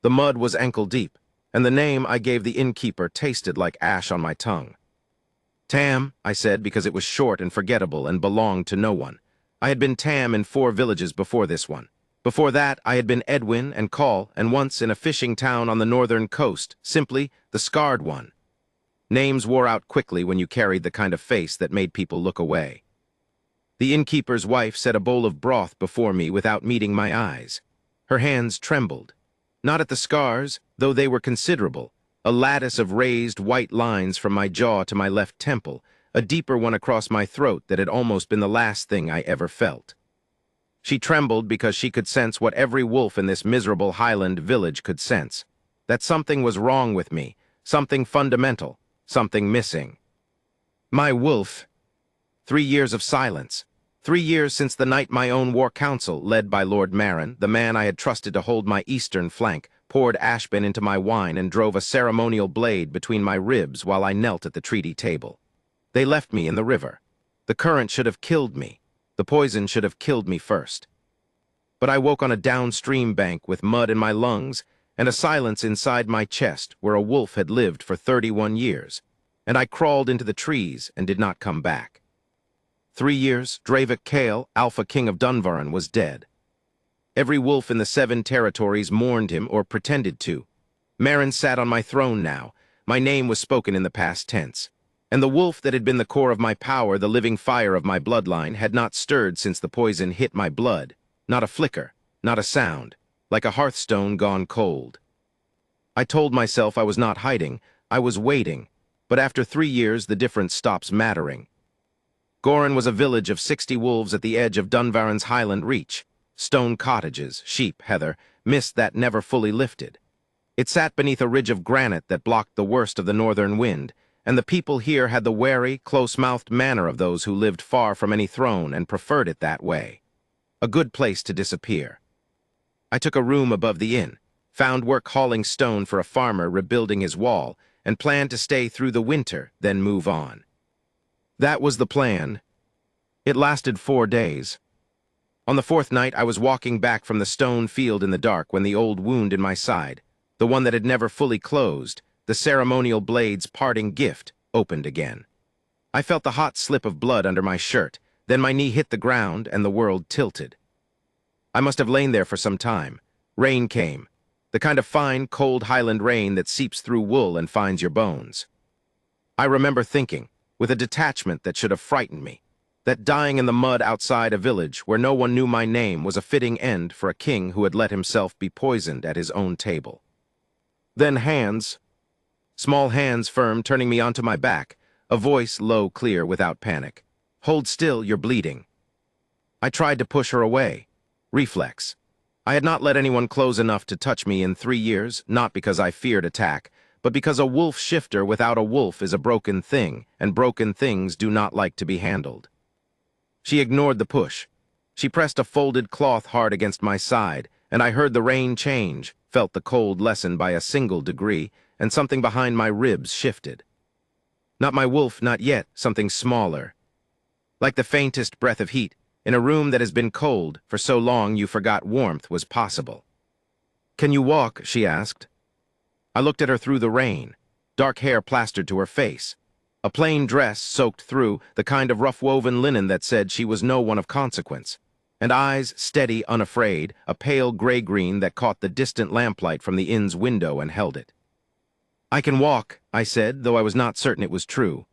The mud was ankle-deep, and the name I gave the innkeeper tasted like ash on my tongue. Tam, I said because it was short and forgettable and belonged to no one. I had been Tam in 4 villages before this one. Before that, I had been Edwin and Call, and once in a fishing town on the northern coast, simply the Scarred One. Names wore out quickly when you carried the kind of face that made people look away. The innkeeper's wife set a bowl of broth before me without meeting my eyes. Her hands trembled. Not at the scars, though they were considerable, a lattice of raised white lines from my jaw to my left temple, a deeper one across my throat that had almost been the last thing I ever felt. She trembled because she could sense what every wolf in this miserable Highland village could sense, that something was wrong with me, something fundamental, something missing. My wolf. 3 years of silence. 3 years since the night my own war council, led by Lord Marin, the man I had trusted to hold my eastern flank, poured ashbin into my wine and drove a ceremonial blade between my ribs while I knelt at the treaty table. They left me in the river. The current should have killed me. The poison should have killed me first. But I woke on a downstream bank with mud in my lungs and a silence inside my chest where a wolf had lived for 31 years, and I crawled into the trees and did not come back. 3 years, Dravik Kale, Alpha King of Dunvaran, was dead. Every wolf in the 7 territories mourned him or pretended to. Marin sat on my throne now. My name was spoken in the past tense. And the wolf that had been the core of my power, the living fire of my bloodline, had not stirred since the poison hit my blood. Not a flicker, not a sound, like a hearthstone gone cold. I told myself I was not hiding, I was waiting, but after 3 years the difference stops mattering. Gorin was a village of 60 wolves at the edge of Dunvaran's highland reach. Stone cottages, sheep, heather, mist that never fully lifted. It sat beneath a ridge of granite that blocked the worst of the northern wind, and the people here had the wary, close-mouthed manner of those who lived far from any throne and preferred it that way. A good place to disappear. I took a room above the inn, found work hauling stone for a farmer rebuilding his wall, and planned to stay through the winter, then move on. That was the plan. It lasted 4 days. On the 4th night, I was walking back from the stone field in the dark when the old wound in my side, the one that had never fully closed, the ceremonial blade's parting gift, opened again. I felt the hot slip of blood under my shirt, then my knee hit the ground and the world tilted. I must have lain there for some time. Rain came, the kind of fine, cold Highland rain that seeps through wool and finds your bones. I remember thinking, with a detachment that should have frightened me, that dying in the mud outside a village where no one knew my name was a fitting end for a king who had let himself be poisoned at his own table. Then hands, small hands firm, turning me onto my back, a voice low, clear, without panic. Hold still, you're bleeding. I tried to push her away. Reflex. I had not let anyone close enough to touch me in 3 years, not because I feared attack, but because a wolf shifter without a wolf is a broken thing, and broken things do not like to be handled. She ignored the push. She pressed a folded cloth hard against my side, and I heard the rain change, felt the cold lessen by a single degree, and something behind my ribs shifted. Not my wolf, not yet, something smaller. Like the faintest breath of heat, in a room that has been cold for so long you forgot warmth was possible. Can you walk? She asked. I looked at her through the rain, dark hair plastered to her face. A plain dress soaked through, the kind of rough-woven linen that said she was no one of consequence. And eyes steady, unafraid, a pale gray-green that caught the distant lamplight from the inn's window and held it. I can walk, I said, though I was not certain it was true.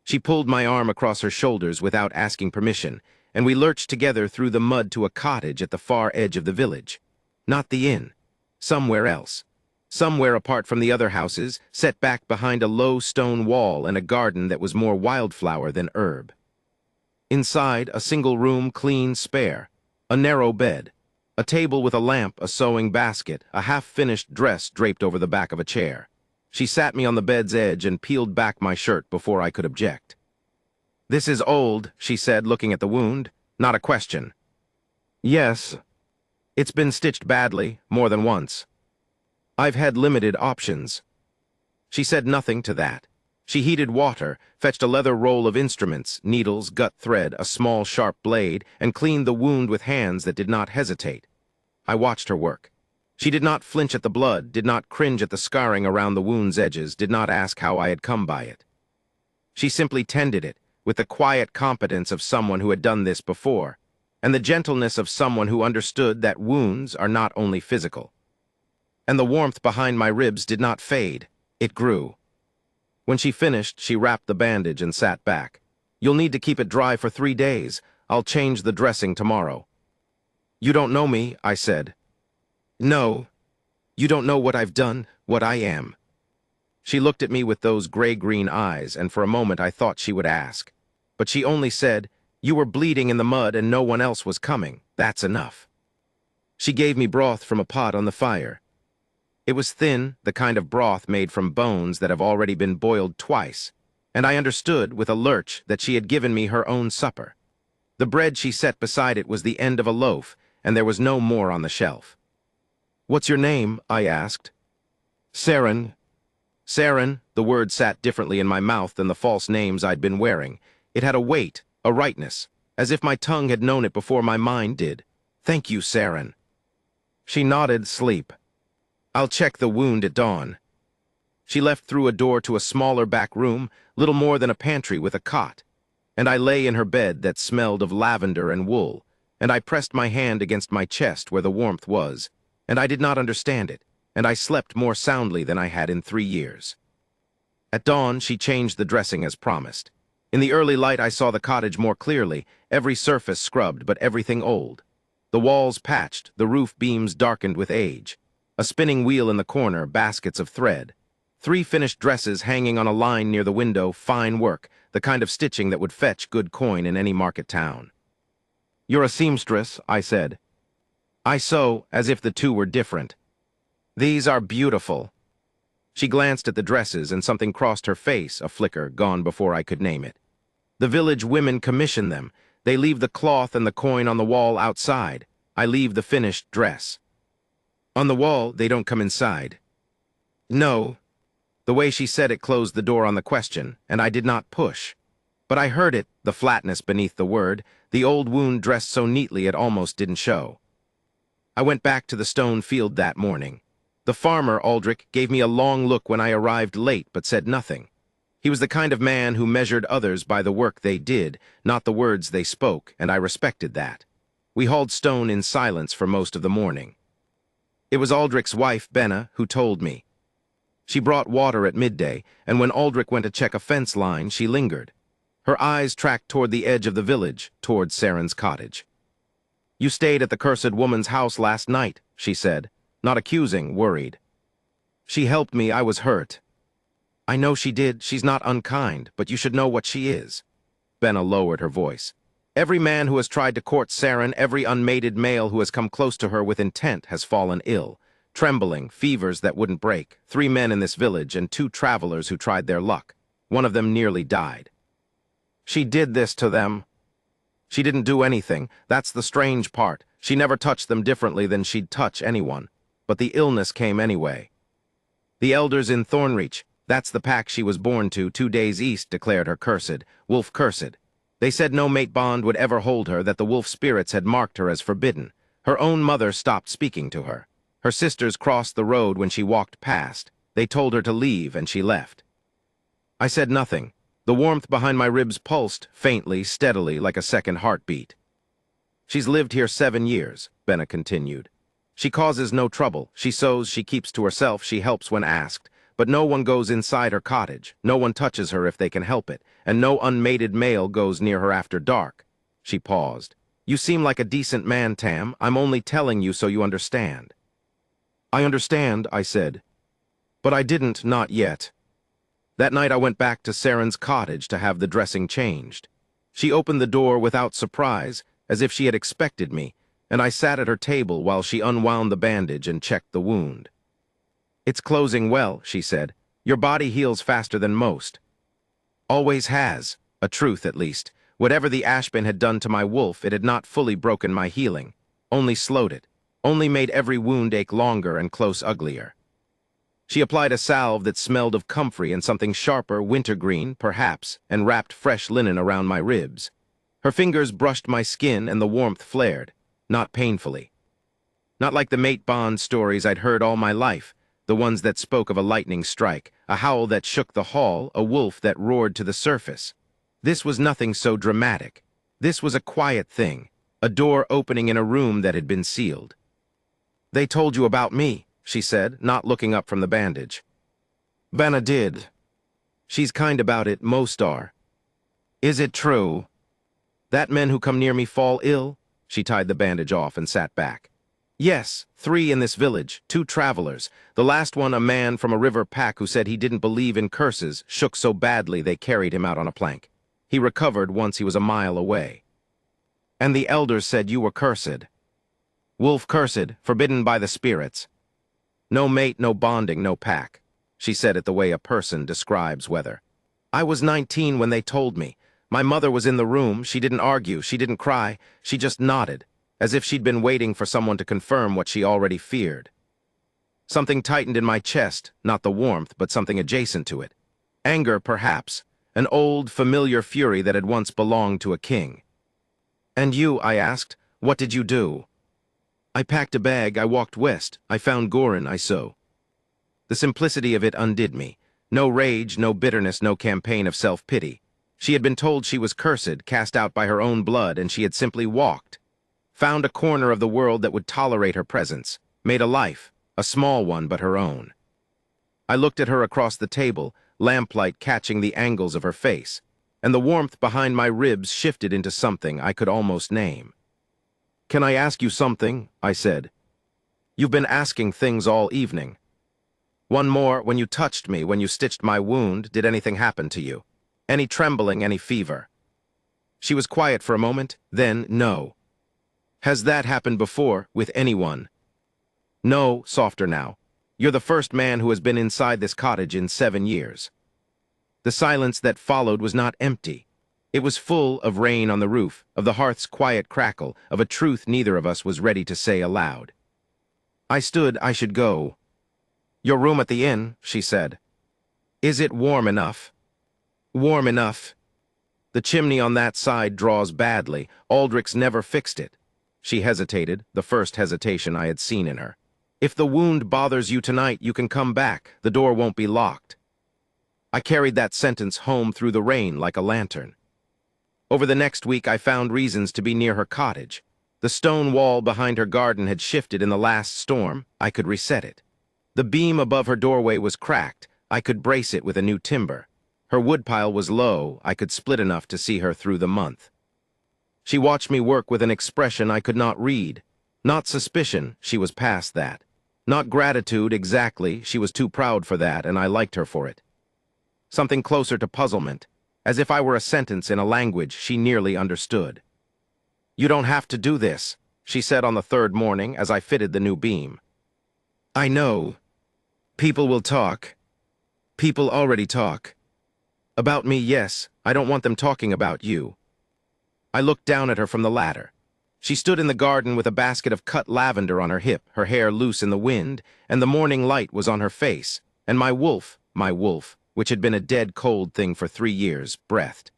She pulled my arm across her shoulders without asking permission, and we lurched together through the mud to a cottage at the far edge of the village. Not the inn. Somewhere else. Somewhere apart from the other houses, set back behind a low stone wall and a garden that was more wildflower than herb. Inside, a single room, clean, spare. A narrow bed. A table with a lamp, a sewing basket, a half-finished dress draped over the back of a chair. She sat me on the bed's edge and peeled back my shirt before I could object. This is old, she said, looking at the wound. Not a question. Yes. It's been stitched badly, more than once. I've had limited options. She said nothing to that. She heated water, fetched a leather roll of instruments, needles, gut thread, a small sharp blade, and cleaned the wound with hands that did not hesitate. I watched her work. She did not flinch at the blood, did not cringe at the scarring around the wound's edges, did not ask how I had come by it. She simply tended it, with the quiet competence of someone who had done this before, and the gentleness of someone who understood that wounds are not only physical. And the warmth behind my ribs did not fade, it grew. When she finished, she wrapped the bandage and sat back. "You'll need to keep it dry for 3 days. I'll change the dressing tomorrow." "You don't know me," I said. "No. You don't know what I've done, what I am." She looked at me with those gray-green eyes, and for a moment I thought she would ask. But she only said, "You were bleeding in the mud and no one else was coming. That's enough." She gave me broth from a pot on the fire. It was thin, the kind of broth made from bones that have already been boiled twice, and I understood with a lurch that she had given me her own supper. The bread she set beside it was the end of a loaf, and there was no more on the shelf. "What's your name?" I asked. "Saren." Saren, the word sat differently in my mouth than the false names I'd been wearing. It had a weight, a rightness, as if my tongue had known it before my mind did. "Thank you, Saren." She nodded, sleep. "I'll check the wound at dawn." She left through a door to a smaller back room, little more than a pantry with a cot, and I lay in her bed that smelled of lavender and wool, and I pressed my hand against my chest where the warmth was, and I did not understand it, and I slept more soundly than I had in 3 years. At dawn, she changed the dressing as promised. In the early light, I saw the cottage more clearly, every surface scrubbed, but everything old. The walls patched, the roof beams darkened with age. A spinning wheel in the corner, baskets of thread. 3 finished dresses hanging on a line near the window, fine work, the kind of stitching that would fetch good coin in any market town. "You're a seamstress," I said. I sew as if the two were different. "These are beautiful." She glanced at the dresses and something crossed her face, a flicker gone before I could name it. "The village women commission them. They leave the cloth and the coin on the wall outside. I leave the finished dress." "On the wall, they don't come inside." "No." The way she said it closed the door on the question, and I did not push. But I heard it, the flatness beneath the word, the old wound dressed so neatly it almost didn't show. I went back to the stone field that morning. The farmer, Aldrich, gave me a long look when I arrived late but said nothing. He was the kind of man who measured others by the work they did, not the words they spoke, and I respected that. We hauled stone in silence for most of the morning. It was Aldrich's wife, Benna, who told me. She brought water at midday, and when Aldrich went to check a fence line, she lingered. Her eyes tracked toward the edge of the village, toward Saren's cottage. "You stayed at the cursed woman's house last night," she said, not accusing, worried. "She helped me, I was hurt." "I know she did, she's not unkind, but you should know what she is." Benna lowered her voice. "Every man who has tried to court Saren, every unmated male who has come close to her with intent has fallen ill. Trembling, fevers that wouldn't break, 3 men in this village and 2 travelers who tried their luck. One of them nearly died." "She did this to them." "She didn't do anything. That's the strange part. She never touched them differently than she'd touch anyone. But the illness came anyway. The elders in Thornreach, that's the pack she was born to, 2 days east, declared her cursed, wolf cursed. They said no mate bond would ever hold her, that the wolf spirits had marked her as forbidden. Her own mother stopped speaking to her. Her sisters crossed the road when she walked past. They told her to leave, and she left. I said nothing. The warmth behind my ribs pulsed, faintly, steadily, like a second heartbeat. "She's lived here 7 years, Benna continued. "She causes no trouble. She sews, she keeps to herself, she helps when asked. But no one goes inside her cottage. No one touches her if they can help it, and no unmated male goes near her after dark." She paused. "You seem like a decent man, Tam. I'm only telling you so you understand." "I understand," I said. But I didn't, not yet. That night I went back to Saren's cottage to have the dressing changed. She opened the door without surprise, as if she had expected me, and I sat at her table while she unwound the bandage and checked the wound. "It's closing well," she said. "Your body heals faster than most." "Always has. A truth, at least. Whatever the Ashbin had done to my wolf, it had not fully broken my healing. Only slowed it. Only made every wound ache longer and close uglier." She applied a salve that smelled of comfrey and something sharper, wintergreen, perhaps, and wrapped fresh linen around my ribs. Her fingers brushed my skin and the warmth flared, not painfully. Not like the mate bond stories I'd heard all my life, the ones that spoke of a lightning strike, a howl that shook the hall, a wolf that roared to the surface. This was nothing so dramatic. This was a quiet thing, a door opening in a room that had been sealed. "They told you about me," she said, not looking up from the bandage. "Banna did. She's kind about it, most are. Is it true that men who come near me fall ill?" She tied the bandage off and sat back. "Yes, 3 in this village, 2 travelers. The last one a man from a river pack who said he didn't believe in curses, shook so badly they carried him out on a plank. He recovered once he was a mile away. And the elders said you were cursed. Wolf cursed, forbidden by the spirits. No mate, no bonding, no pack." She said it the way a person describes weather. "I was 19 when they told me. My mother was in the room. She didn't argue, she didn't cry, she just nodded, as if she'd been waiting for someone to confirm what she already feared. Something tightened in my chest, not the warmth, but something adjacent to it. Anger, perhaps, an old, familiar fury that had once belonged to a king. "And you," I asked, "what did you do?" "I packed a bag, I walked west, I found Gorin, I so." The simplicity of it undid me. No rage, no bitterness, no campaign of self-pity. She had been told she was cursed, cast out by her own blood, and she had simply walked. Found a corner of the world that would tolerate her presence, made a life, a small one but her own. I looked at her across the table, lamplight catching the angles of her face, and the warmth behind my ribs shifted into something I could almost name. "Can I ask you something?" I said. "You've been asking things all evening. One more, when you touched me, when you stitched my wound, did anything happen to you? Any trembling, any fever?" She was quiet for a moment, then no. "Has that happened before, with anyone?" "No," softer now. "You're the first man who has been inside this cottage in 7 years." The silence that followed was not empty. It was full of rain on the roof, of the hearth's quiet crackle, of a truth neither of us was ready to say aloud. I stood, I should go. "Your room at the inn," she said. "Is it warm enough?" "Warm enough. The chimney on that side draws badly. Aldrich's never fixed it." She hesitated, the first hesitation I had seen in her. "If the wound bothers you tonight, you can come back. The door won't be locked." I carried that sentence home through the rain like a lantern. Over the next week, I found reasons to be near her cottage. The stone wall behind her garden had shifted in the last storm. I could reset it. The beam above her doorway was cracked. I could brace it with a new timber. Her woodpile was low. I could split enough to see her through the month. She watched me work with an expression I could not read. Not suspicion, she was past that. Not gratitude, exactly, she was too proud for that, and I liked her for it. Something closer to puzzlement, as if I were a sentence in a language she nearly understood. "You don't have to do this," she said on the 3rd morning as I fitted the new beam. "I know. People will talk. People already talk. About me, yes. I don't want them talking about you." I looked down at her from the ladder. She stood in the garden with a basket of cut lavender on her hip, her hair loose in the wind, and the morning light was on her face, and my wolf, which had been a dead cold thing for 3 years, breathed.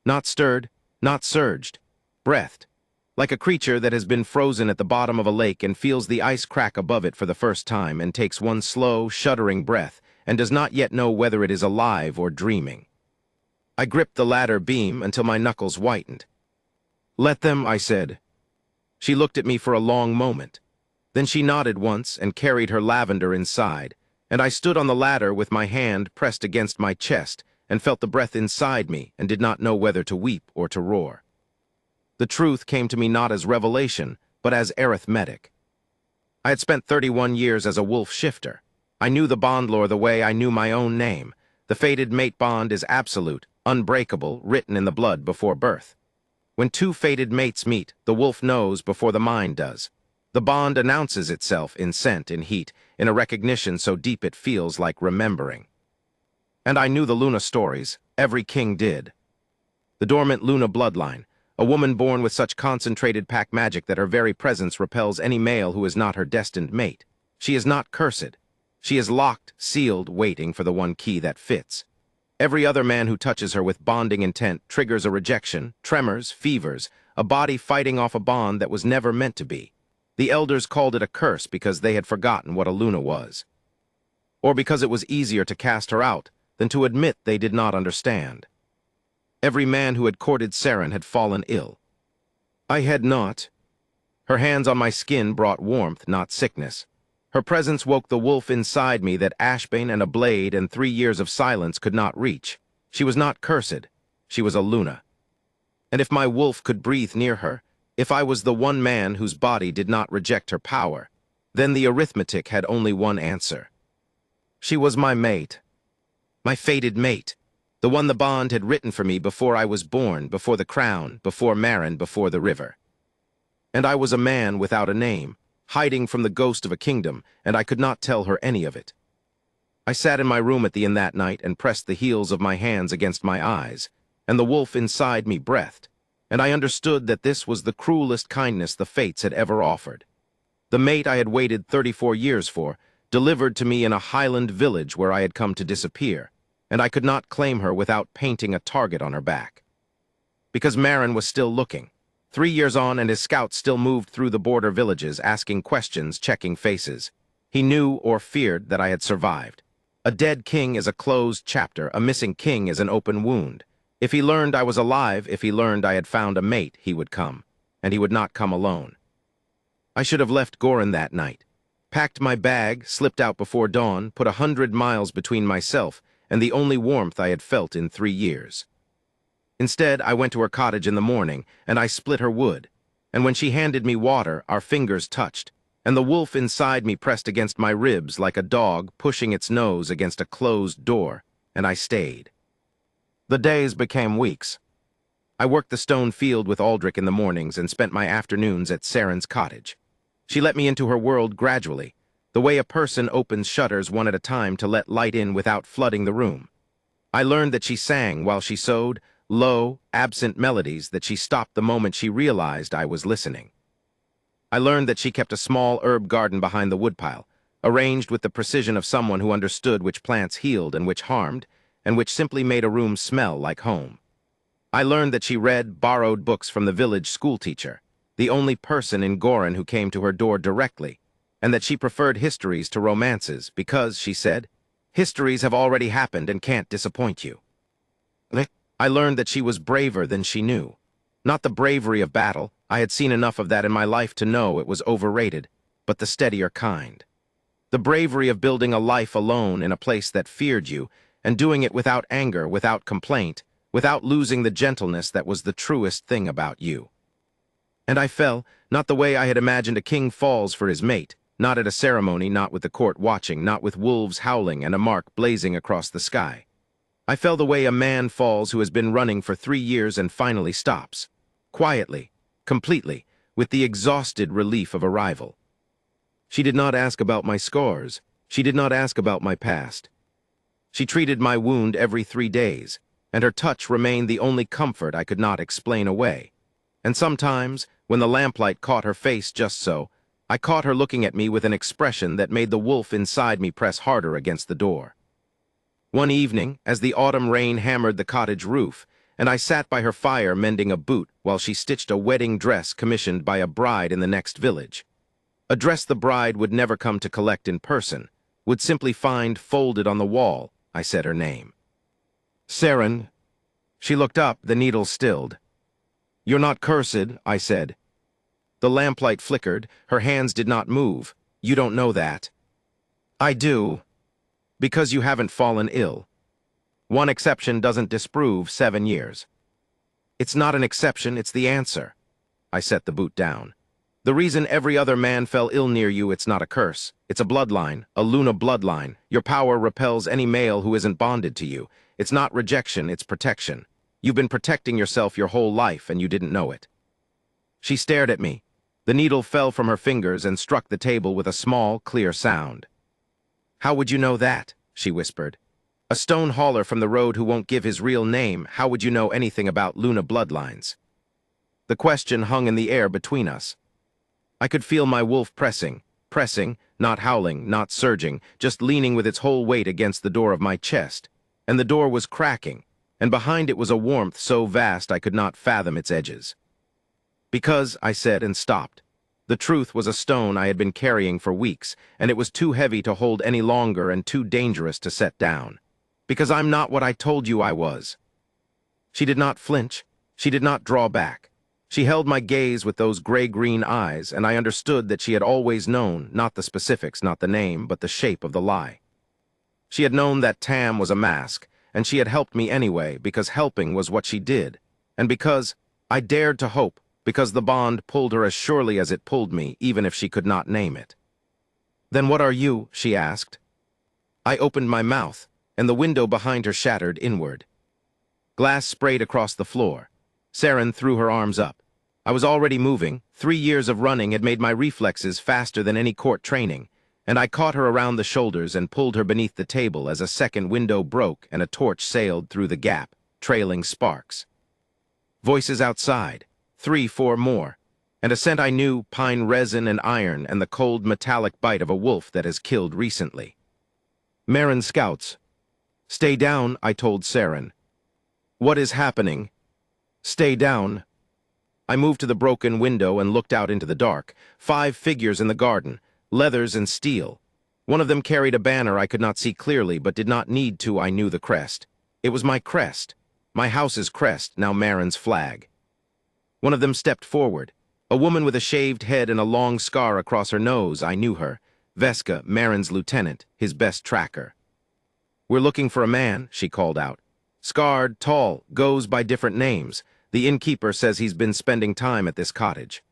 Not stirred, not surged, breathed, like a creature that has been frozen at the bottom of a lake and feels the ice crack above it for the first time and takes one slow, shuddering breath and does not yet know whether it is alive or dreaming. I gripped the ladder beam until my knuckles whitened. "Let them," I said. She looked at me for a long moment. Then she nodded once and carried her lavender inside, and I stood on the ladder with my hand pressed against my chest and felt the breath inside me and did not know whether to weep or to roar. The truth came to me not as revelation, but as arithmetic. I had spent 31 years as a wolf shifter. I knew the bond lore the way I knew my own name. The fated mate bond is absolute, unbreakable, written in the blood before birth. When 2 fated mates meet, the wolf knows before the mind does. The bond announces itself in scent, in heat, in a recognition so deep it feels like remembering. And I knew the Luna stories. Every king did. The dormant Luna bloodline, a woman born with such concentrated pack magic that her very presence repels any male who is not her destined mate. She is not cursed. She is locked, sealed, waiting for the one key that fits. Every other man who touches her with bonding intent triggers a rejection, tremors, fevers, a body fighting off a bond that was never meant to be. The elders called it a curse because they had forgotten what a Luna was, or because it was easier to cast her out than to admit they did not understand. Every man who had courted Seren had fallen ill. I had not. Her hands on my skin brought warmth, not sickness. Her presence woke the wolf inside me that Ashbane and a blade and 3 years of silence could not reach. She was not cursed. She was a Luna. And if my wolf could breathe near her, if I was the one man whose body did not reject her power, then the arithmetic had only one answer. She was my mate. My fated mate. The one the bond had written for me before I was born, before the crown, before Maren, before the river. And I was a man without a name, hiding from the ghost of a kingdom, and I could not tell her any of it. I sat in my room at the inn that night and pressed the heels of my hands against my eyes, and the wolf inside me breathed, and I understood that this was the cruelest kindness the fates had ever offered. The mate I had waited 34 years for, delivered to me in a highland village where I had come to disappear, and I could not claim her without painting a target on her back. Because Maren was still looking. 3 years on and his scouts still moved through the border villages, asking questions, checking faces. He knew or feared that I had survived. A dead king is a closed chapter, a missing king is an open wound. If he learned I was alive, if he learned I had found a mate, he would come. And he would not come alone. I should have left Gorin that night. Packed my bag, slipped out before dawn, put 100 miles between myself and the only warmth I had felt in 3 years. Instead, I went to her cottage in the morning, and I split her wood. And when she handed me water, our fingers touched, and the wolf inside me pressed against my ribs like a dog pushing its nose against a closed door, and I stayed. The days became weeks. I worked the stone field with Aldrich in the mornings and spent my afternoons at Seren's cottage. She let me into her world gradually, the way a person opens shutters one at a time to let light in without flooding the room. I learned that she sang while she sewed, low, absent melodies that she stopped the moment she realized I was listening. I learned that she kept a small herb garden behind the woodpile, arranged with the precision of someone who understood which plants healed and which harmed, and which simply made a room smell like home. I learned that she read borrowed books from the village schoolteacher, the only person in Gorin who came to her door directly, and that she preferred histories to romances because, she said, histories have already happened and can't disappoint you. I learned that she was braver than she knew. Not the bravery of battle, I had seen enough of that in my life to know it was overrated, but the steadier kind. The bravery of building a life alone in a place that feared you, and doing it without anger, without complaint, without losing the gentleness that was the truest thing about you. And I fell, not the way I had imagined a king falls for his mate, not at a ceremony, not with the court watching, not with wolves howling and a mark blazing across the sky. I fell the way a man falls who has been running for 3 years and finally stops. Quietly, completely, with the exhausted relief of arrival. She did not ask about my scars. She did not ask about my past. She treated my wound every 3 days, and her touch remained the only comfort I could not explain away. And sometimes, when the lamplight caught her face just so, I caught her looking at me with an expression that made the wolf inside me press harder against the door. One evening, as the autumn rain hammered the cottage roof, and I sat by her fire mending a boot while she stitched a wedding dress commissioned by a bride in the next village. A dress the bride would never come to collect in person, would simply find folded on the wall. I said her name. Seren. She looked up, the needle stilled. You're not cursed, I said. The lamplight flickered, her hands did not move. You don't know that. I do. Because you haven't fallen ill. One exception doesn't disprove 7 years. It's not an exception, it's the answer. I set the boot down. The reason every other man fell ill near you, it's not a curse. It's a bloodline, a Luna bloodline. Your power repels any male who isn't bonded to you. It's not rejection, it's protection. You've been protecting yourself your whole life and you didn't know it. She stared at me. The needle fell from her fingers and struck the table with a small, clear sound. How would you know that? She whispered. A stone hauler from the road who won't give his real name, how would you know anything about Luna bloodlines? The question hung in the air between us. I could feel my wolf pressing, not howling, not surging, just leaning with its whole weight against the door of my chest, and the door was cracking, and behind it was a warmth so vast I could not fathom its edges. Because, I said and stopped. The truth was a stone I had been carrying for weeks, and it was too heavy to hold any longer and too dangerous to set down. Because I'm not what I told you I was. She did not flinch. She did not draw back. She held my gaze with those gray-green eyes, and I understood that she had always known, not the specifics, not the name, but the shape of the lie. She had known that Tam was a mask, and she had helped me anyway, because helping was what she did, and because I dared to hope, because the bond pulled her as surely as it pulled me, even if she could not name it. "Then what are you?" she asked. I opened my mouth, and the window behind her shattered inward. Glass sprayed across the floor. Saren threw her arms up. I was already moving. 3 years of running had made my reflexes faster than any court training, and I caught her around the shoulders and pulled her beneath the table as a second window broke and a torch sailed through the gap, trailing sparks. Voices outside. 3, 4 more. And a scent I knew, pine resin and iron and the cold metallic bite of a wolf that has killed recently. Marin scouts. "Stay down," I told Saren. "What is happening?" "Stay down." I moved to the broken window and looked out into the dark. 5 figures in the garden, leathers and steel. One of them carried a banner I could not see clearly, but did not need to. I knew the crest. It was my crest. My house's crest, now Marin's flag. One of them stepped forward. A woman with a shaved head and a long scar across her nose. I knew her. Veska, Marin's lieutenant, his best tracker. "We're looking for a man," she called out. "Scarred, tall, goes by different names. The innkeeper says he's been spending time at this cottage."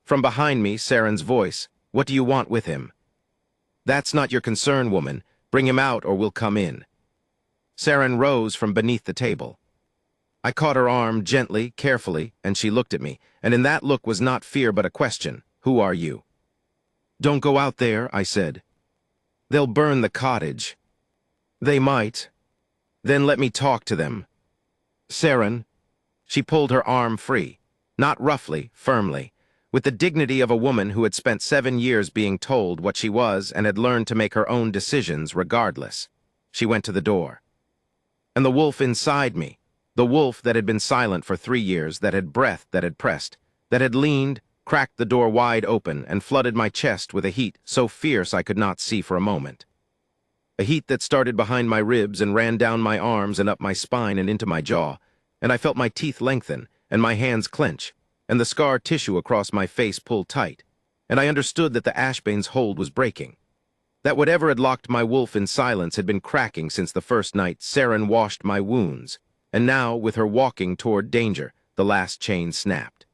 From behind me, Saren's voice. "What do you want with him?" "That's not your concern, woman. Bring him out or we'll come in." Saren rose from beneath the table. I caught her arm gently, carefully, and she looked at me, and in that look was not fear but a question. "Who are you?" "Don't go out there," I said. "They'll burn the cottage." "They might." "Then let me talk to them." "Saren." She pulled her arm free, not roughly, firmly, with the dignity of a woman who had spent 7 years being told what she was and had learned to make her own decisions regardless. She went to the door. And the wolf inside me, the wolf that had been silent for 3 years, that had breathed, that had pressed, that had leaned, cracked the door wide open and flooded my chest with a heat so fierce I could not see for a moment. A heat that started behind my ribs and ran down my arms and up my spine and into my jaw, and I felt my teeth lengthen and my hands clench, and the scar tissue across my face pull tight, and I understood that the Ashbane's hold was breaking. That whatever had locked my wolf in silence had been cracking since the first night Saren washed my wounds, and now, with her walking toward danger, the last chain snapped.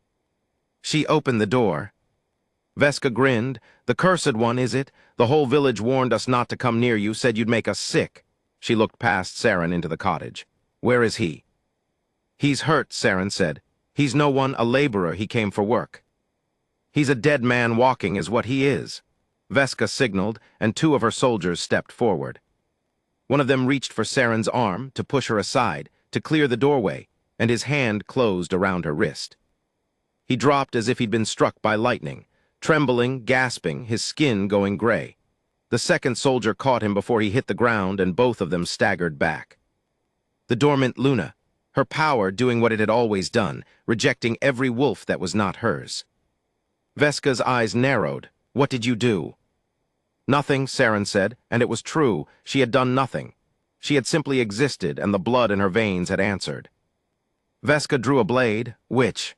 She opened the door. Veska grinned. "The cursed one, is it? The whole village warned us not to come near you, said you'd make us sick." She looked past Saren into the cottage. "Where is he?" "He's hurt," Saren said. "He's no one, a laborer. He came for work." "He's a dead man walking is what he is." Veska signaled, and 2 of her soldiers stepped forward. One of them reached for Saren's arm, to push her aside, to clear the doorway, and his hand closed around her wrist. He dropped as if he'd been struck by lightning, trembling, gasping, his skin going gray. The second soldier caught him before he hit the ground, and both of them staggered back. The dormant Luna, her power doing what it had always done, rejecting every wolf that was not hers. Veska's eyes narrowed. "What did you do?" "Nothing," Saren said, and it was true. She had done nothing. She had simply existed, and the blood in her veins had answered. Veska drew a blade. "Witch."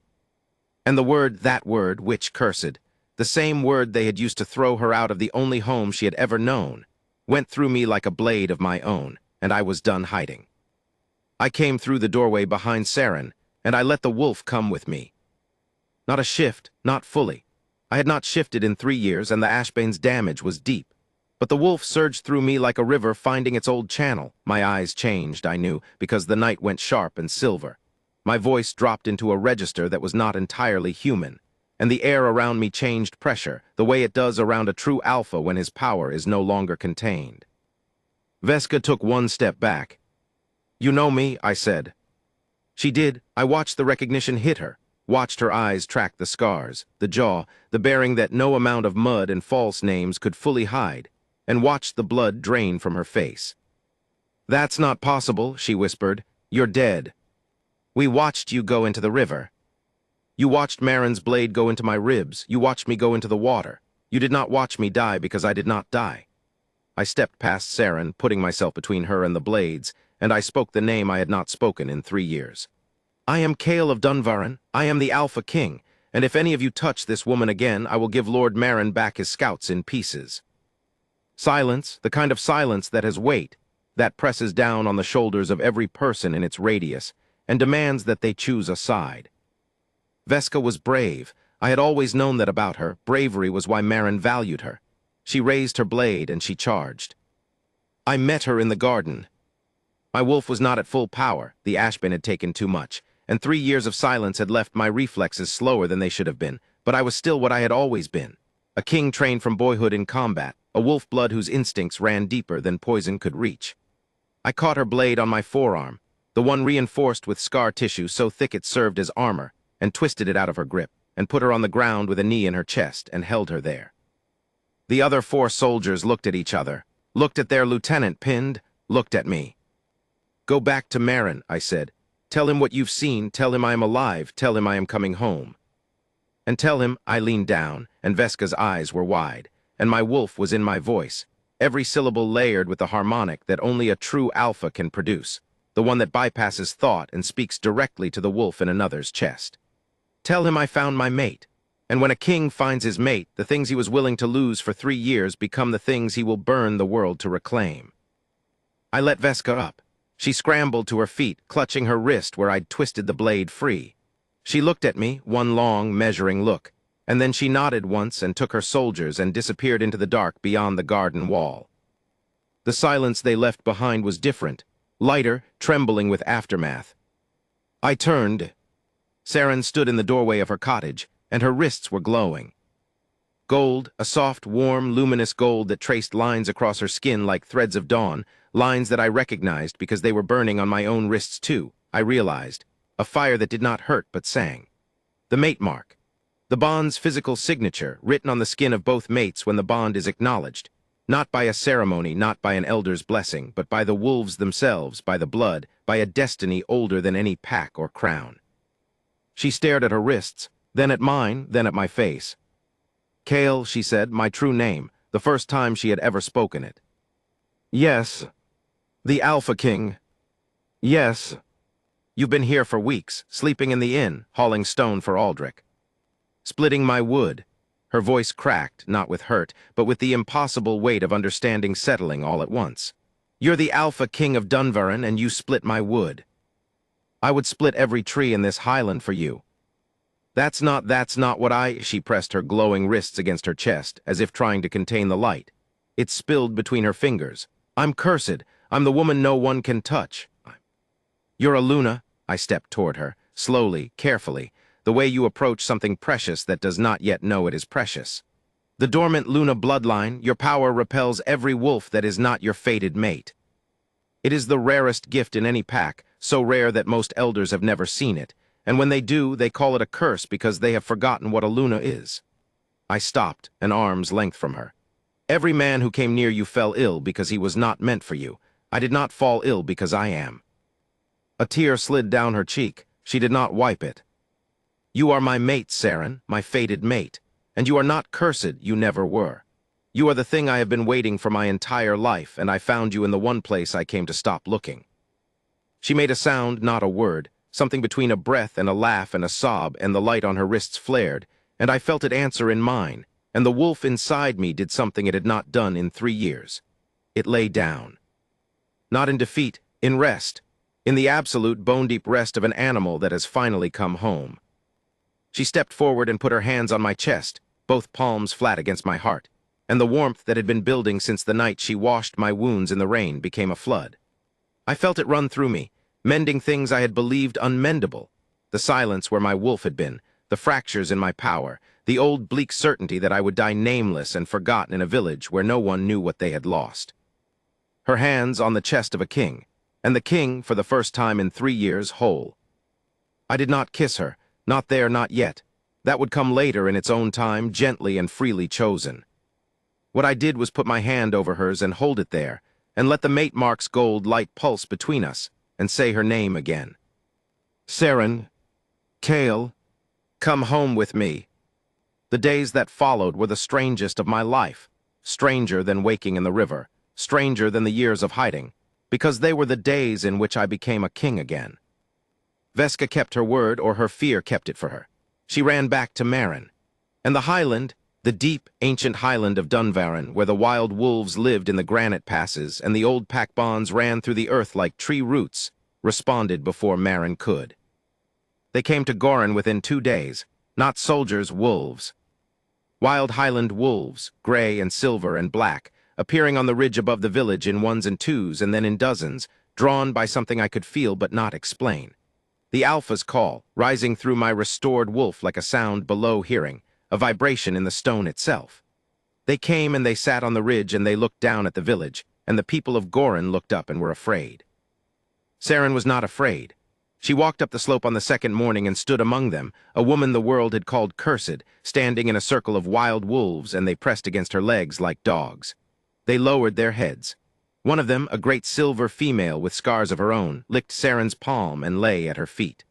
And the word, that word, witch cursed, the same word they had used to throw her out of the only home she had ever known, went through me like a blade of my own, and I was done hiding. I came through the doorway behind Saren, and I let the wolf come with me. Not a shift, not fully. I had not shifted in 3 years, and the Ashbane's damage was deep. But the wolf surged through me like a river finding its old channel. My eyes changed, I knew, because the night went sharp and silver. My voice dropped into a register that was not entirely human, and the air around me changed pressure, the way it does around a true alpha when his power is no longer contained. Veska took 1 step back. "You know me," I said. She did. I watched the recognition hit her, watched her eyes track the scars, the jaw, the bearing that no amount of mud and false names could fully hide, and watched the blood drain from her face. "That's not possible," she whispered. "You're dead. We watched you go into the river." You watched Marin's blade go into my ribs. You watched me go into the water. You did not watch me die because I did not die. I stepped past Saren, putting myself between her and the blades, and I spoke the name I had not spoken in 3 years. I am Kael of Dunvarin. I am the Alpha King, and if any of you touch this woman again, I will give Lord Marin back his scouts in pieces. Silence, the kind of silence that has weight, that presses down on the shoulders of every person in its radius, and demands that they choose a side. Veska was brave. I had always known that about her. Bravery was why Marin valued her. She raised her blade and she charged. I met her in the garden. My wolf was not at full power. The Ashbin had taken too much, and 3 years of silence had left my reflexes slower than they should have been, but I was still what I had always been. A king trained from boyhood in combat, a wolf blood whose instincts ran deeper than poison could reach. I caught her blade on my forearm, the one reinforced with scar tissue so thick it served as armor, and twisted it out of her grip, and put her on the ground with a knee in her chest, and held her there. The other 4 soldiers looked at each other, looked at their lieutenant pinned, looked at me. Go back to Marin, I said. Tell him what you've seen, tell him I am alive, tell him I am coming home. And tell him, I leaned down, and Veska's eyes were wide, and my wolf was in my voice, every syllable layered with the harmonic that only a true alpha can produce, the one that bypasses thought and speaks directly to the wolf in another's chest. Tell him I found my mate. And when a king finds his mate, the things he was willing to lose for 3 years become the things he will burn the world to reclaim. I let Veska up. She scrambled to her feet, clutching her wrist where I'd twisted the blade free. She looked at me, one long, measuring look, and then she nodded once and took her soldiers and disappeared into the dark beyond the garden wall. The silence they left behind was different, lighter, trembling with aftermath. I turned. Saren stood in the doorway of her cottage, and her wrists were glowing. Gold, a soft, warm, luminous gold that traced lines across her skin like threads of dawn, lines that I recognized because they were burning on my own wrists too, I realized. A fire that did not hurt but sang. The mate mark. The bond's physical signature, written on the skin of both mates when the bond is acknowledged. Not by a ceremony, not by an elder's blessing, but by the wolves themselves, by the blood, by a destiny older than any pack or crown. She stared at her wrists, then at mine, then at my face. Kael, she said, my true name, the first time she had ever spoken it. Yes. The Alpha King. Yes. You've been here for weeks, sleeping in the inn, hauling stone for Aldrich. Splitting my wood. Her voice cracked, not with hurt, but with the impossible weight of understanding settling all at once. You're the Alpha King of Dunvarin, and you split my wood. I would split every tree in this highland for you. That's not what She pressed her glowing wrists against her chest, as if trying to contain the light. It spilled between her fingers. I'm cursed. I'm the woman no one can touch. You're a Luna. I stepped toward her, slowly, carefully, the way you approach something precious that does not yet know it is precious. The dormant Luna bloodline, your power repels every wolf that is not your fated mate. It is the rarest gift in any pack, so rare that most elders have never seen it, and when they do, they call it a curse because they have forgotten what a Luna is. I stopped, an arm's length from her. Every man who came near you fell ill because he was not meant for you. I did not fall ill because I am. A tear slid down her cheek. She did not wipe it. You are my mate, Saren, my fated mate, and you are not cursed, you never were. You are the thing I have been waiting for my entire life, and I found you in the one place I came to stop looking. She made a sound, not a word, something between a breath and a laugh and a sob, and the light on her wrists flared, and I felt it answer in mine, and the wolf inside me did something it had not done in 3 years. It lay down. Not in defeat, in rest, in the absolute bone-deep rest of an animal that has finally come home. She stepped forward and put her hands on my chest, both palms flat against my heart, and the warmth that had been building since the night she washed my wounds in the rain became a flood. I felt it run through me, mending things I had believed unmendable, the silence where my wolf had been, the fractures in my power, the old bleak certainty that I would die nameless and forgotten in a village where no one knew what they had lost. Her hands on the chest of a king, and the king, for the first time in 3 years, whole. I did not kiss her, not there, not yet. That would come later in its own time, gently and freely chosen. What I did was put my hand over hers and hold it there, and let the mate mark's gold light pulse between us, and say her name again. Saren. Kael. Come home with me. The days that followed were the strangest of my life, stranger than waking in the river, stranger than the years of hiding, because they were the days in which I became a king again. Veska kept her word, or her fear kept it for her. She ran back to Maren. And the highland, the deep, ancient highland of Dunvaran, where the wild wolves lived in the granite passes and the old pack bonds ran through the earth like tree roots, responded before Maren could. They came to Gorin within 2 days, not soldiers, wolves. Wild highland wolves, gray and silver and black, appearing on the ridge above the village in ones and twos and then in dozens, drawn by something I could feel but not explain. The alpha's call, rising through my restored wolf like a sound below hearing, a vibration in the stone itself. They came and they sat on the ridge and they looked down at the village, and the people of Gorin looked up and were afraid. Saren was not afraid. She walked up the slope on the second morning and stood among them, a woman the world had called cursed, standing in a circle of wild wolves, and they pressed against her legs like dogs. They lowered their heads. One of them, a great silver female with scars of her own, licked Saren's palm and lay at her feet.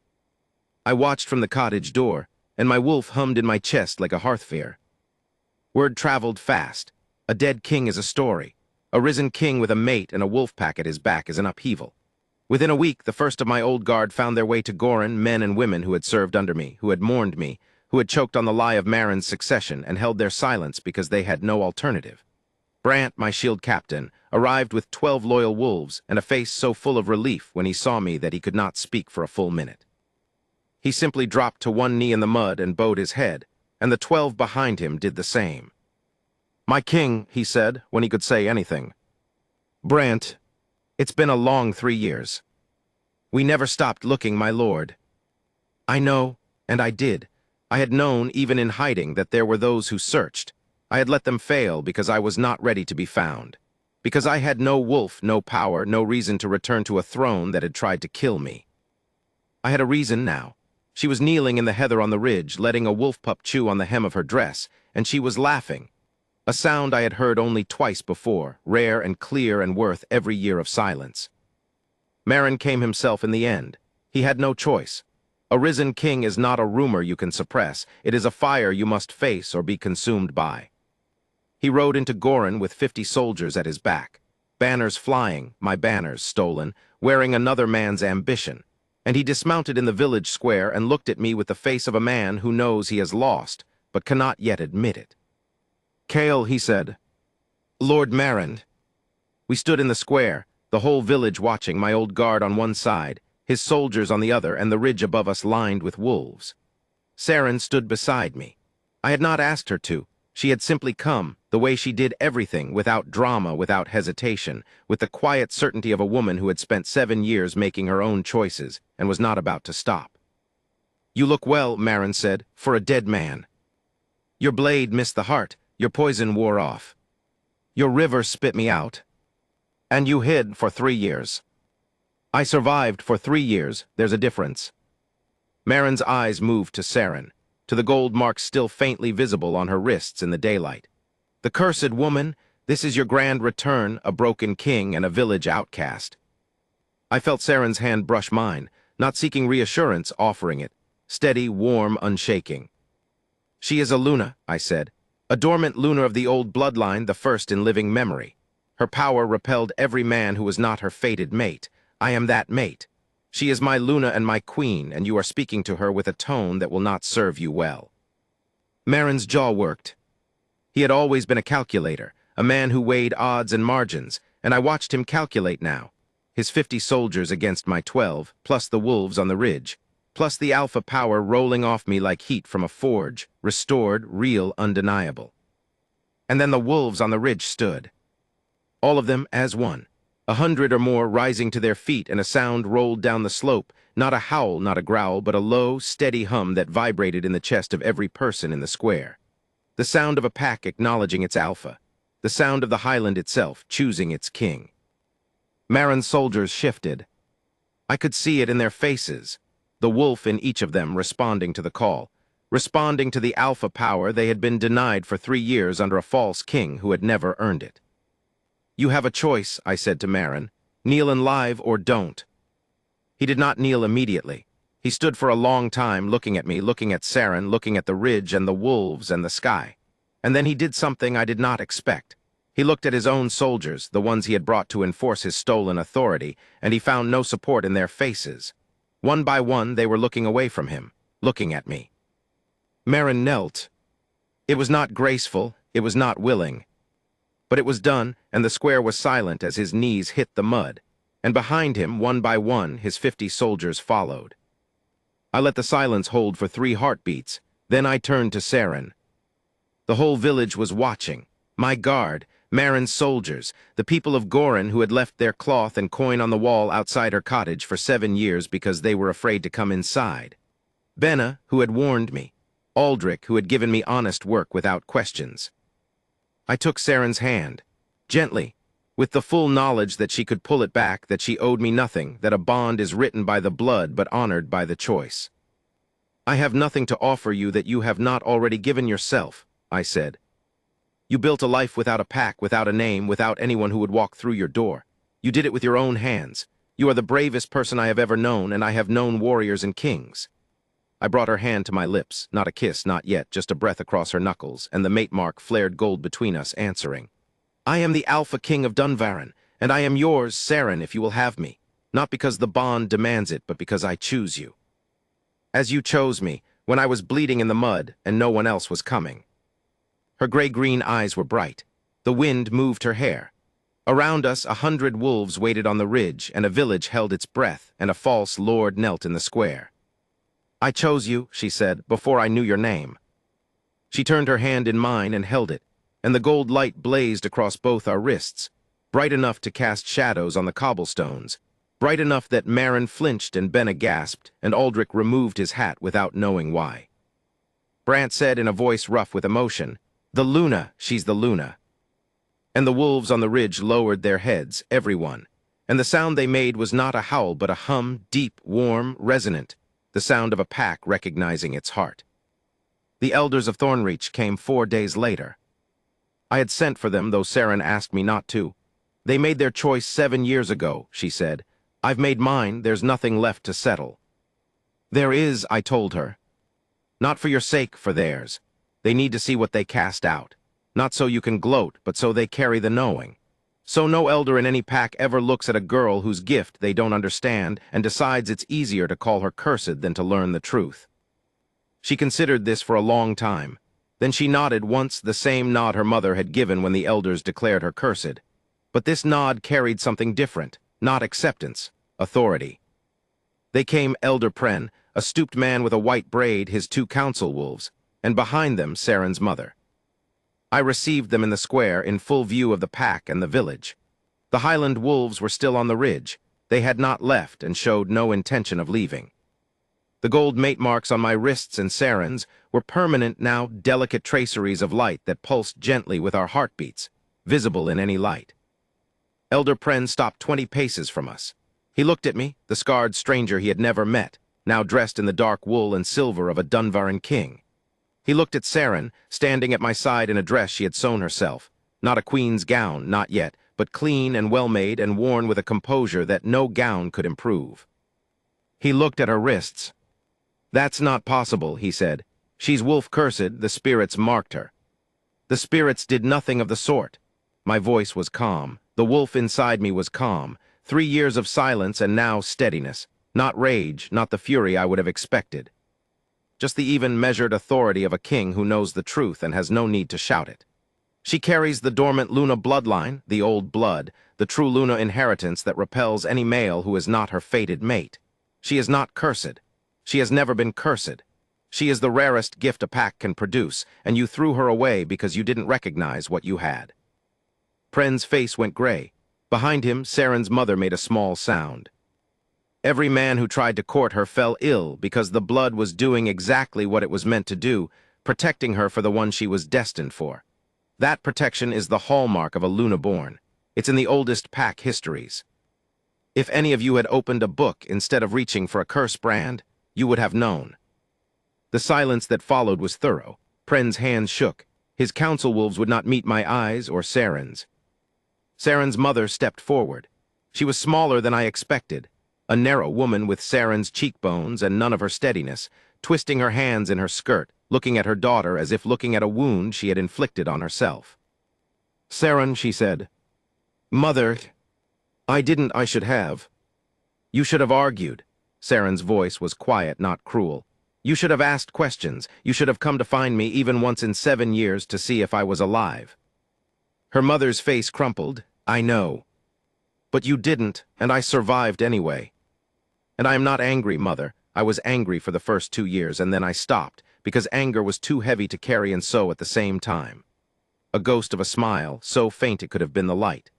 I watched from the cottage door, and my wolf hummed in my chest like a hearth-fire. Word traveled fast. A dead king is a story. A risen king with a mate and a wolf pack at his back is an upheaval. Within a week, the first of my old guard found their way to Gorin, men and women who had served under me, who had mourned me, who had choked on the lie of Maren's succession and held their silence because they had no alternative. Brant, my shield captain, arrived with 12 loyal wolves and a face so full of relief when he saw me that he could not speak for a full minute. He simply dropped to one knee in the mud and bowed his head, and the 12 behind him did the same. "My king," he said, when he could say anything. "Brant, it's been a long 3 years. We never stopped looking, my lord." I know, and I did. I had known, even in hiding, that there were those who searched. I had let them fail because I was not ready to be found. Because I had no wolf, no power, no reason to return to a throne that had tried to kill me. I had a reason now. She was kneeling in the heather on the ridge, letting a wolf pup chew on the hem of her dress, and she was laughing. A sound I had heard only twice before, rare and clear and worth every year of silence. Maren came himself in the end. He had no choice. A risen king is not a rumor you can suppress. It is a fire you must face or be consumed by. He rode into Gorin with 50 soldiers at his back, banners flying, my banners stolen, wearing another man's ambition, and he dismounted in the village square and looked at me with the face of a man who knows he has lost, but cannot yet admit it. "Kale," he said. "Lord Maren." We stood in the square, the whole village watching, my old guard on one side, his soldiers on the other, and the ridge above us lined with wolves. Saren stood beside me. I had not asked her to. She had simply come, the way she did everything, without drama, without hesitation, with the quiet certainty of a woman who had spent 7 years making her own choices and was not about to stop. "You look well," Maren said, "for a dead man. Your blade missed the heart, your poison wore off. Your river spit me out. And you hid for 3 years. I survived for 3 years, there's a difference." Maren's eyes moved to Saren, to the gold marks still faintly visible on her wrists in the daylight. "The cursed woman, this is your grand return, a broken king and a village outcast." I felt Saren's hand brush mine, not seeking reassurance, offering it, steady, warm, unshaking. "She is a Luna," I said, "a dormant Luna of the old bloodline, the first in living memory. Her power repelled every man who was not her fated mate. I am that mate. She is my Luna and my queen, and you are speaking to her with a tone that will not serve you well." Maren's jaw worked. He had always been a calculator, a man who weighed odds and margins, and I watched him calculate now. His 50 soldiers against my 12, plus the wolves on the ridge, plus the alpha power rolling off me like heat from a forge, restored, real, undeniable. And then the wolves on the ridge stood. All of them as one. 100 or more rising to their feet, and a sound rolled down the slope, not a howl, not a growl, but a low, steady hum that vibrated in the chest of every person in the square. The sound of a pack acknowledging its alpha. The sound of the highland itself choosing its king. Maren's soldiers shifted. I could see it in their faces, the wolf in each of them responding to the call, responding to the alpha power they had been denied for 3 years under a false king who had never earned it. "You have a choice," I said to Maren. "Kneel and live or don't." He did not kneel immediately. He stood for a long time looking at me, looking at Saren, looking at the ridge and the wolves and the sky. And then he did something I did not expect. He looked at his own soldiers, the ones he had brought to enforce his stolen authority, and he found no support in their faces. One by one, they were looking away from him, looking at me. Meryn knelt. It was not graceful, it was not willing. But it was done, and the square was silent as his knees hit the mud, and behind him, one by one, his 50 soldiers followed. I let the silence hold for 3 heartbeats, then I turned to Saren. The whole village was watching. My guard, Meryn's soldiers, the people of Gorin who had left their cloth and coin on the wall outside her cottage for 7 years because they were afraid to come inside. Benna, who had warned me. Aldrich, who had given me honest work without questions. I took Saren's hand, gently, with the full knowledge that she could pull it back, that she owed me nothing, that a bond is written by the blood but honored by the choice. I have nothing to offer you that you have not already given yourself, I said. You built a life without a pack, without a name, without anyone who would walk through your door. You did it with your own hands. You are the bravest person I have ever known, and I have known warriors and kings. I brought her hand to my lips, not a kiss, not yet, just a breath across her knuckles, and the mate mark flared gold between us, answering. I am the Alpha King of Dunvarin, and I am yours, Saren, if you will have me, not because the bond demands it, but because I choose you. As you chose me, when I was bleeding in the mud, and no one else was coming. Her gray-green eyes were bright. The wind moved her hair. Around us, 100 wolves waited on the ridge, and a village held its breath, and a false lord knelt in the square. I chose you, she said, before I knew your name. She turned her hand in mine and held it, and the gold light blazed across both our wrists, bright enough to cast shadows on the cobblestones, bright enough that Meryn flinched and Benna gasped, and Aldrich removed his hat without knowing why. Brant said in a voice rough with emotion, The Luna, she's the Luna. And the wolves on the ridge lowered their heads, everyone, and the sound they made was not a howl but a hum, deep, warm, resonant, the sound of a pack recognizing its heart. The elders of Thornreach came 4 days later. I had sent for them, though Saren asked me not to. They made their choice 7 years ago, she said. I've made mine, there's nothing left to settle. There is, I told her. Not for your sake, for theirs. They need to see what they cast out. Not so you can gloat, but so they carry the knowing. So no elder in any pack ever looks at a girl whose gift they don't understand and decides it's easier to call her cursed than to learn the truth. She considered this for a long time. Then she nodded once, the same nod her mother had given when the elders declared her cursed. But this nod carried something different, not acceptance, authority. They came Elder Pren, a stooped man with a white braid, his 2 council wolves, and behind them Saren's mother. I received them in the square in full view of the pack and the village. The Highland wolves were still on the ridge. They had not left and showed no intention of leaving. The gold mate marks on my wrists and Saren's were permanent, now delicate traceries of light that pulsed gently with our heartbeats, visible in any light. Elder Pren stopped 20 paces from us. He looked at me, the scarred stranger he had never met, now dressed in the dark wool and silver of a Dunvarin king. He looked at Saren, standing at my side in a dress she had sewn herself, not a queen's gown, not yet, but clean and well-made and worn with a composure that no gown could improve. He looked at her wrists. That's not possible, he said. She's wolf-cursed, the spirits marked her. The spirits did nothing of the sort. My voice was calm. The wolf inside me was calm. 3 years of silence and now steadiness. Not rage, not the fury I would have expected. Just the even measured authority of a king who knows the truth and has no need to shout it. She carries the dormant Luna bloodline, the old blood, the true Luna inheritance that repels any male who is not her fated mate. She is not cursed. She has never been cursed. She is the rarest gift a pack can produce, and you threw her away because you didn't recognize what you had. Pren's face went gray. Behind him, Saren's mother made a small sound. Every man who tried to court her fell ill because the blood was doing exactly what it was meant to do, protecting her for the one she was destined for. That protection is the hallmark of a Luna-born. It's in the oldest pack histories. If any of you had opened a book instead of reaching for a curse brand, you would have known. The silence that followed was thorough. Pren's hands shook. His council wolves would not meet my eyes or Saren's. Saren's mother stepped forward. She was smaller than I expected. a narrow woman with Saren's cheekbones and none of her steadiness, twisting her hands in her skirt, looking at her daughter as if looking at a wound she had inflicted on herself. "Saren," she said. "Mother, I should have." "You should have argued." Saren's voice was quiet, not cruel. "You should have asked questions. You should have come to find me even once in 7 years to see if I was alive." Her mother's face crumpled. "I know. But you didn't, and I survived anyway. And I am not angry, Mother. I was angry for the first 2 years, and then I stopped, because anger was too heavy to carry and sew at the same time." A ghost of a smile, so faint it could have been the light.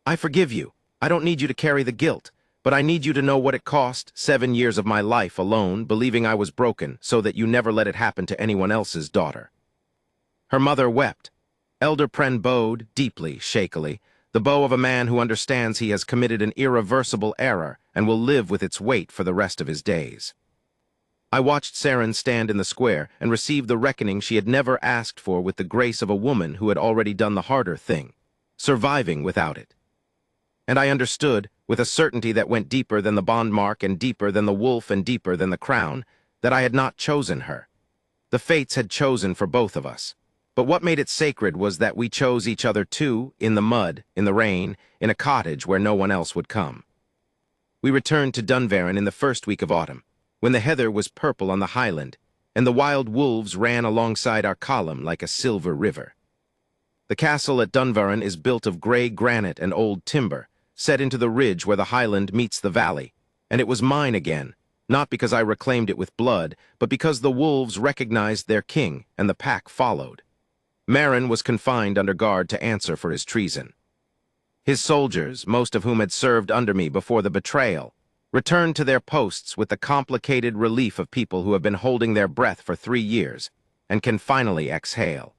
"I forgive you. I don't need you to carry the guilt, but I need you to know what it cost, 7 years of my life alone, believing I was broken, so that you never let it happen to anyone else's daughter." Her mother wept. Elder Pren bowed, deeply, shakily, the bow of a man who understands he has committed an irreversible error and will live with its weight for the rest of his days. I watched Saren stand in the square and receive the reckoning she had never asked for with the grace of a woman who had already done the harder thing, surviving without it. And I understood, with a certainty that went deeper than the bond mark and deeper than the wolf and deeper than the crown, that I had not chosen her. The fates had chosen for both of us. But what made it sacred was that we chose each other too, in the mud, in the rain, in a cottage where no one else would come. We returned to Dunverin in the first week of autumn, when the heather was purple on the highland, and the wild wolves ran alongside our column like a silver river. The castle at Dunverin is built of gray granite and old timber, set into the ridge where the highland meets the valley, and it was mine again, not because I reclaimed it with blood, but because the wolves recognized their king and the pack followed. Merrin was confined under guard to answer for his treason. His soldiers, most of whom had served under me before the betrayal, returned to their posts with the complicated relief of people who have been holding their breath for 3 years and can finally exhale.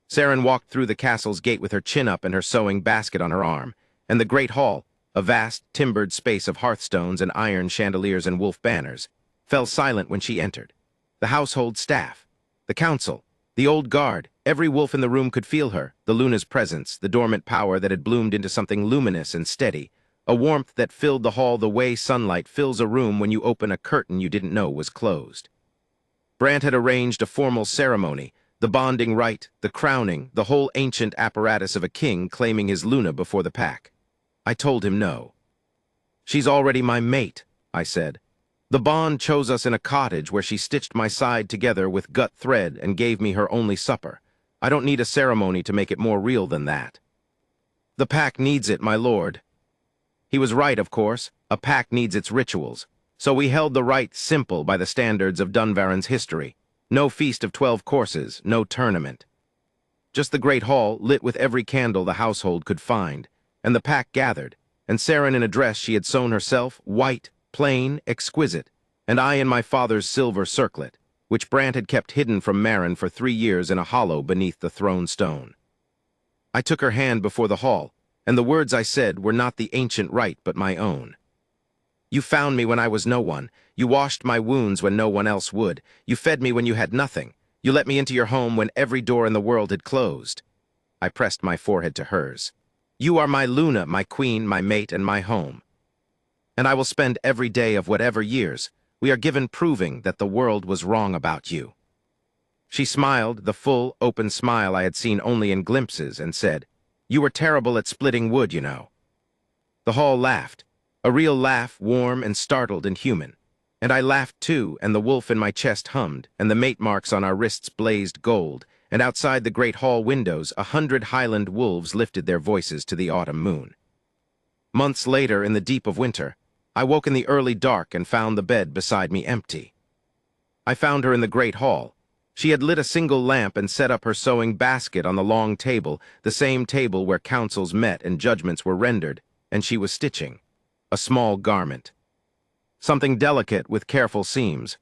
Saren walked through the castle's gate with her chin up and her sewing basket on her arm, and the great hall, a vast, timbered space of hearthstones and iron chandeliers and wolf banners, fell silent when she entered. The household staff, the council, the old guard, every wolf in the room could feel her, the Luna's presence, the dormant power that had bloomed into something luminous and steady, a warmth that filled the hall the way sunlight fills a room when you open a curtain you didn't know was closed. Brant had arranged a formal ceremony, the bonding rite, the crowning, the whole ancient apparatus of a king claiming his Luna before the pack. I told him no. "She's already my mate," I said. "The bond chose us in a cottage where she stitched my side together with gut thread and gave me her only supper. I don't need a ceremony to make it more real than that." "The pack needs it, my lord." He was right, of course. A pack needs its rituals. So we held the rite simple by the standards of Dunverin's history. No feast of 12 courses, no tournament. Just the great hall, lit with every candle the household could find, and the pack gathered, and Saren in a dress she had sewn herself, white, plain, exquisite, and I in my father's silver circlet, which Brant had kept hidden from Merrin for 3 years in a hollow beneath the throne stone. I took her hand before the hall, and the words I said were not the ancient rite but my own. "You found me when I was no one. You washed my wounds when no one else would. You fed me when you had nothing. You let me into your home when every door in the world had closed." I pressed my forehead to hers. "You are my Luna, my queen, my mate, and my home. And I will spend every day of whatever years we are given proving that the world was wrong about you." She smiled, the full, open smile I had seen only in glimpses, and said, "You were terrible at splitting wood, you know." The hall laughed, a real laugh, warm and startled and human. And I laughed too, and the wolf in my chest hummed, and the mate marks on our wrists blazed gold, and outside the great hall windows 100 Highland wolves lifted their voices to the autumn moon. Months later, in the deep of winter, I woke in the early dark and found the bed beside me empty. I found her in the great hall. She had lit a single lamp and set up her sewing basket on the long table, the same table where councils met and judgments were rendered, and she was stitching. A small garment. Something delicate with careful seams.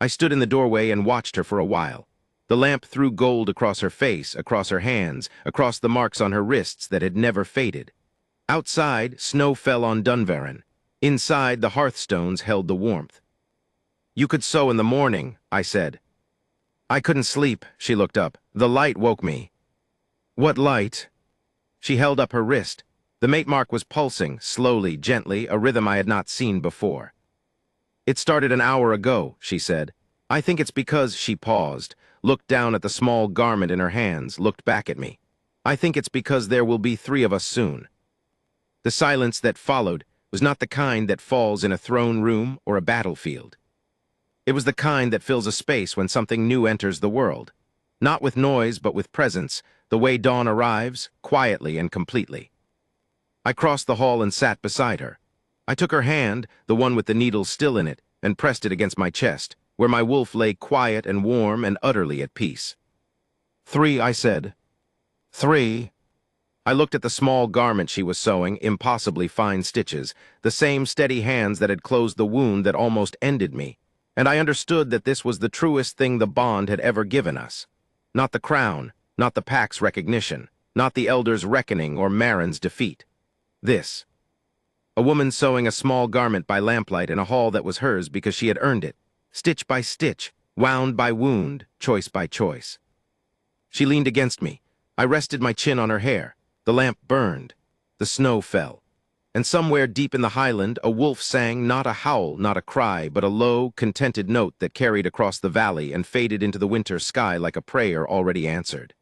I stood in the doorway and watched her for a while. The lamp threw gold across her face, across her hands, across the marks on her wrists that had never faded. Outside, snow fell on Dunverin. Inside, the hearthstones held the warmth. "You could sew in the morning," I said. "I couldn't sleep," she looked up. "The light woke me." "What light?" She held up her wrist. The mate mark was pulsing, slowly, gently, a rhythm I had not seen before. "It started an hour ago," she said. "I think it's because," she paused, looked down at the small garment in her hands, looked back at me. "I think it's because there will be 3 of us soon." The silence that followed was not the kind that falls in a throne room or a battlefield. It was the kind that fills a space when something new enters the world. Not with noise, but with presence, the way dawn arrives, quietly and completely. I crossed the hall and sat beside her. I took her hand, the one with the needle still in it, and pressed it against my chest, where my wolf lay quiet and warm and utterly at peace. "3," I said. "3." I looked at the small garment she was sewing, impossibly fine stitches, the same steady hands that had closed the wound that almost ended me, and I understood that this was the truest thing the bond had ever given us. Not the crown, not the pack's recognition, not the Elder's reckoning or Marin's defeat. This. A woman sewing a small garment by lamplight in a hall that was hers because she had earned it, stitch by stitch, wound by wound, choice by choice. She leaned against me. I rested my chin on her hair. The lamp burned. The snow fell. And somewhere deep in the highland, a wolf sang not a howl, not a cry, but a low, contented note that carried across the valley and faded into the winter sky like a prayer already answered.